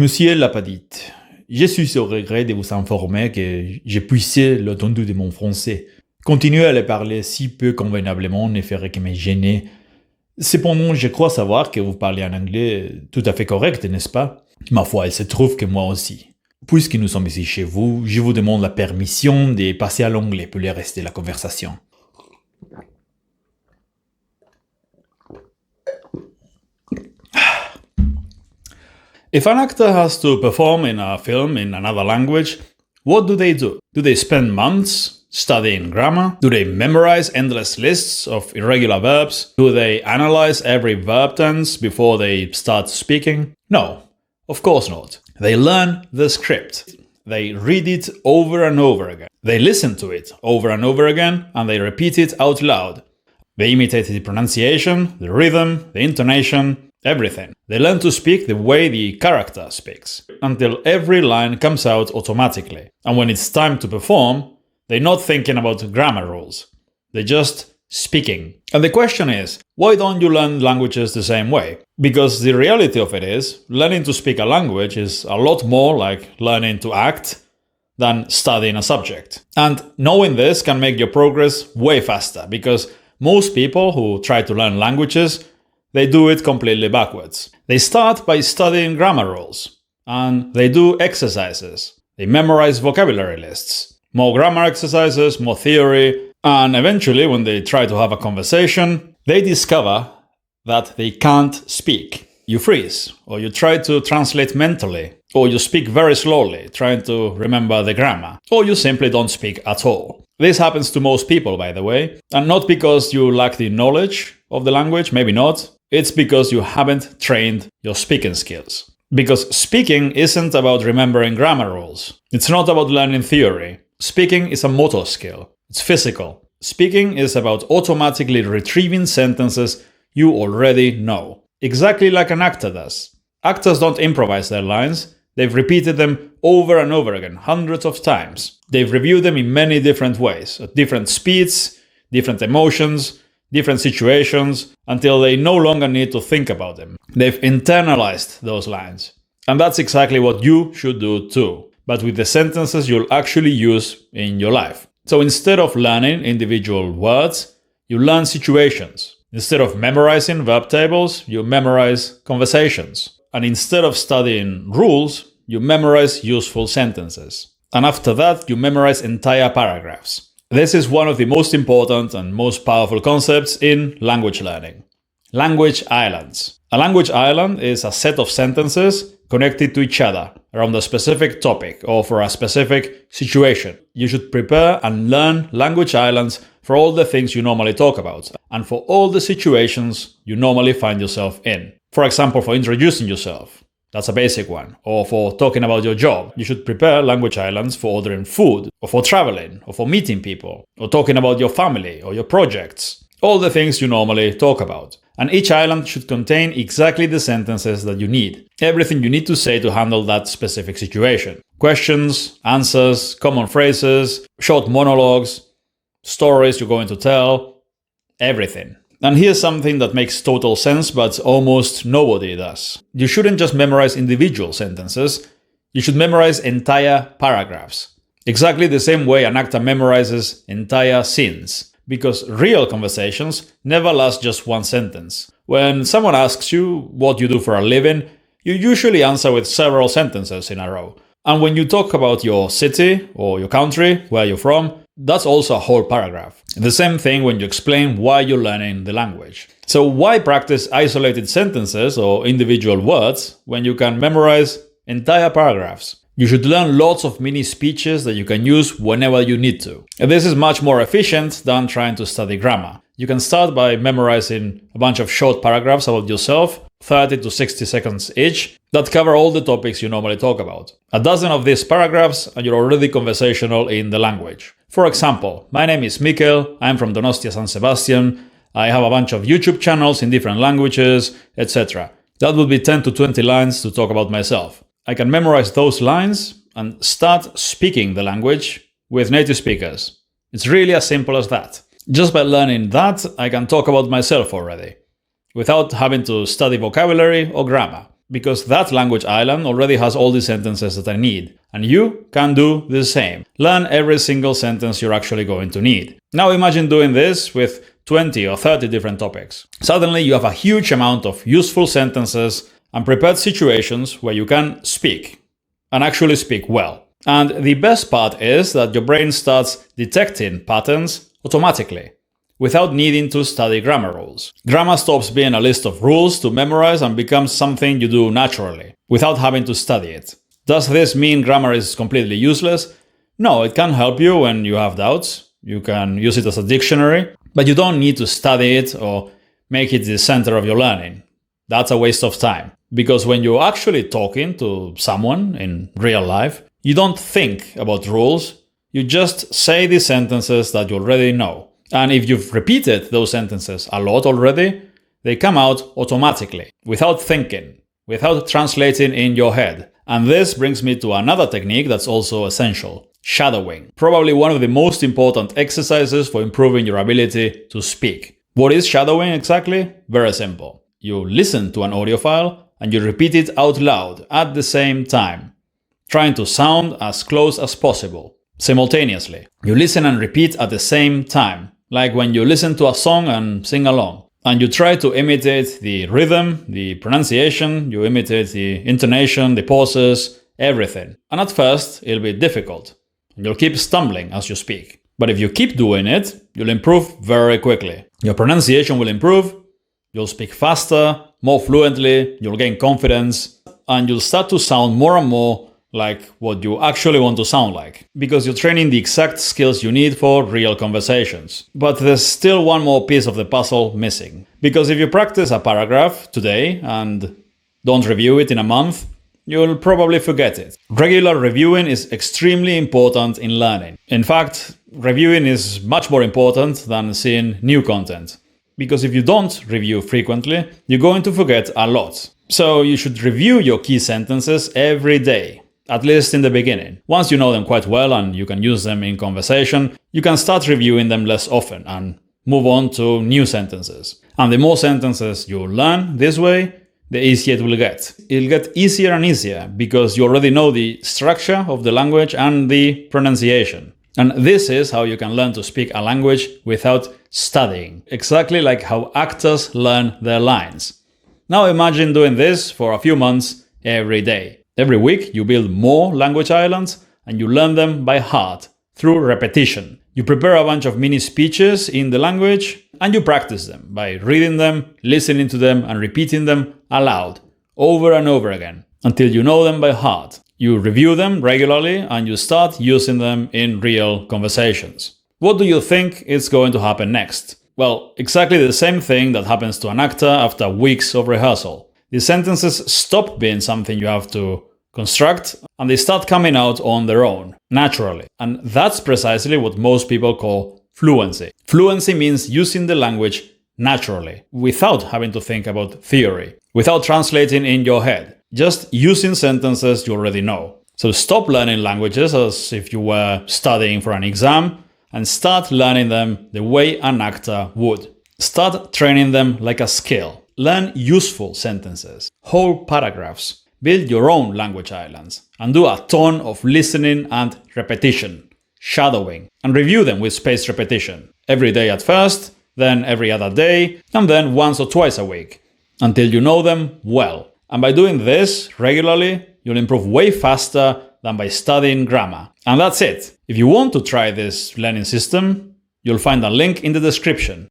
Monsieur Lapadit, je suis au regret de vous informer que j'ai puisé l'étendue de mon français. Continuer à le parler si peu convenablement ne ferait que me gêner. Cependant, je crois savoir que vous parlez un anglais tout à fait correct, n'est-ce pas? Ma foi, il se trouve que moi aussi. Puisque nous sommes ici chez vous, je vous demande la permission de passer à l'anglais pour le reste de la conversation. If an actor has to perform in a film in another language, what do? Do they spend months studying grammar? Do they memorize endless lists of irregular verbs? Do they analyze every verb tense before they start speaking? No, of course not. They learn the script. They read it over and over again. They listen to it over and over again, and they repeat it out loud. They imitate the pronunciation, the rhythm, the intonation, everything. They learn to speak the way the character speaks, until every line comes out automatically. And when it's time to perform, they're not thinking about grammar rules. They're just speaking. And the question is, why don't you learn languages the same way? Because the reality of it is, learning to speak a language is a lot more like learning to act than studying a subject. And knowing this can make your progress way faster, because most people who try to learn languages, they do it completely backwards. They start by studying grammar rules, and they do exercises. They memorize vocabulary lists. More grammar exercises, more theory, and eventually when they try to have a conversation, they discover that they can't speak. You freeze, or you try to translate mentally, or you speak very slowly, trying to remember the grammar, or you simply don't speak at all. This happens to most people, by the way, and not because you lack the knowledge of the language, maybe not. It's because you haven't trained your speaking skills. Because speaking isn't about remembering grammar rules. It's not about learning theory. Speaking is a motor skill. It's physical. Speaking is about automatically retrieving sentences you already know. Exactly like an actor does. Actors don't improvise their lines. They've repeated them over and over again, hundreds of times. They've reviewed them in many different ways, at different speeds, different emotions, different situations, until they no longer need to think about them. They've internalized those lines. And that's exactly what you should do too, but with the sentences you'll actually use in your life. So instead of learning individual words, you learn situations. Instead of memorizing verb tables, you memorize conversations. And instead of studying rules, you memorize useful sentences. And after that, you memorize entire paragraphs. This is one of the most important and most powerful concepts in language learning. Language islands. A language island is a set of sentences connected to each other around a specific topic or for a specific situation. You should prepare and learn language islands for all the things you normally talk about and for all the situations you normally find yourself in. For example, for introducing yourself. That's a basic one. Or for talking about your job. You should prepare language islands for ordering food, or for traveling, or for meeting people, or talking about your family or your projects. All the things you normally talk about. And each island should contain exactly the sentences that you need. Everything you need to say to handle that specific situation. Questions, answers, common phrases, short monologues, stories you're going to tell, everything. And here's something that makes total sense, but almost nobody does. You shouldn't just memorize individual sentences, you should memorize entire paragraphs. Exactly the same way an actor memorizes entire scenes. Because real conversations never last just one sentence. When someone asks you what you do for a living, you usually answer with several sentences in a row. And when you talk about your city or your country, where you're from, that's also a whole paragraph. The same thing when you explain why you're learning the language. So why practice isolated sentences or individual words when you can memorize entire paragraphs? You should learn lots of mini speeches that you can use whenever you need to. And this is much more efficient than trying to study grammar. You can start by memorizing a bunch of short paragraphs about yourself, 30 to 60 seconds each, that cover all the topics you normally talk about. A dozen of these paragraphs and you're already conversational in the language. For example, my name is Mikel, I'm from Donostia, San Sebastian, I have a bunch of YouTube channels in different languages, etc. That would be 10 to 20 lines to talk about myself. I can memorize those lines and start speaking the language with native speakers. It's really as simple as that. Just by learning that, I can talk about myself already, without having to study vocabulary or grammar. because that language island already has all the sentences that I need. And you can do the same. Learn every single sentence you're actually going to need. Now imagine doing this with 20 or 30 different topics. Suddenly you have a huge amount of useful sentences and prepared situations where you can speak, and actually speak well. And the best part is that your brain starts detecting patterns automatically, without needing to study grammar rules. Grammar stops being a list of rules to memorize and becomes something you do naturally, without having to study it. Does this mean grammar is completely useless? No, it can help you when you have doubts. You can use it as a dictionary, but you don't need to study it or make it the center of your learning. That's a waste of time. Because when you're actually talking to someone in real life, you don't think about rules, you just say the sentences that you already know. And if you've repeated those sentences a lot already, they come out automatically, without thinking, without translating in your head. And this brings me to another technique that's also essential: shadowing. Probably one of the most important exercises for improving your ability to speak. What is shadowing exactly? Very simple. You listen to an audio file and you repeat it out loud at the same time, trying to sound as close as possible, simultaneously. You listen and repeat at the same time, like when you listen to a song and sing along. And you try to imitate the rhythm, the pronunciation, you imitate the intonation, the pauses, everything. And at first, it'll be difficult. And you'll keep stumbling as you speak. But if you keep doing it, you'll improve very quickly. Your pronunciation will improve, you'll speak faster, more fluently, you'll gain confidence, and you'll start to sound more and more like what you actually want to sound like, because you're training the exact skills you need for real conversations. But there's still one more piece of the puzzle missing. Because if you practice a paragraph today and don't review it in a month, you'll probably forget it. Regular reviewing is extremely important in learning. In fact, reviewing is much more important than seeing new content. Because if you don't review frequently, you're going to forget a lot. So you should review your key sentences every day. At least in the beginning. Once you know them quite well and you can use them in conversation, you can start reviewing them less often and move on to new sentences. And the more sentences you learn this way, the easier it will get. It'll get easier and easier because you already know the structure of the language and the pronunciation. And this is how you can learn to speak a language without studying. Exactly like how actors learn their lines. Now imagine doing this for a few months every day. Every week, you build more language islands and you learn them by heart through repetition. You prepare a bunch of mini speeches in the language and you practice them by reading them, listening to them, and repeating them aloud over and over again until you know them by heart. You review them regularly and you start using them in real conversations. What do you think is going to happen next? Well, exactly the same thing that happens to an actor after weeks of rehearsal. The sentences stop being something you have to construct, and they start coming out on their own, naturally. And that's precisely what most people call fluency. Fluency means using the language naturally, without having to think about theory, without translating in your head, just using sentences you already know. So stop learning languages as if you were studying for an exam, and start learning them the way an actor would. Start training them like a skill. Learn useful sentences, whole paragraphs. Build your own language islands and do a ton of listening and repetition, shadowing, and review them with spaced repetition. Every day at first, then every other day, and then once or twice a week, until you know them well. And by doing this regularly, you'll improve way faster than by studying grammar. And that's it. If you want to try this learning system, you'll find a link in the description.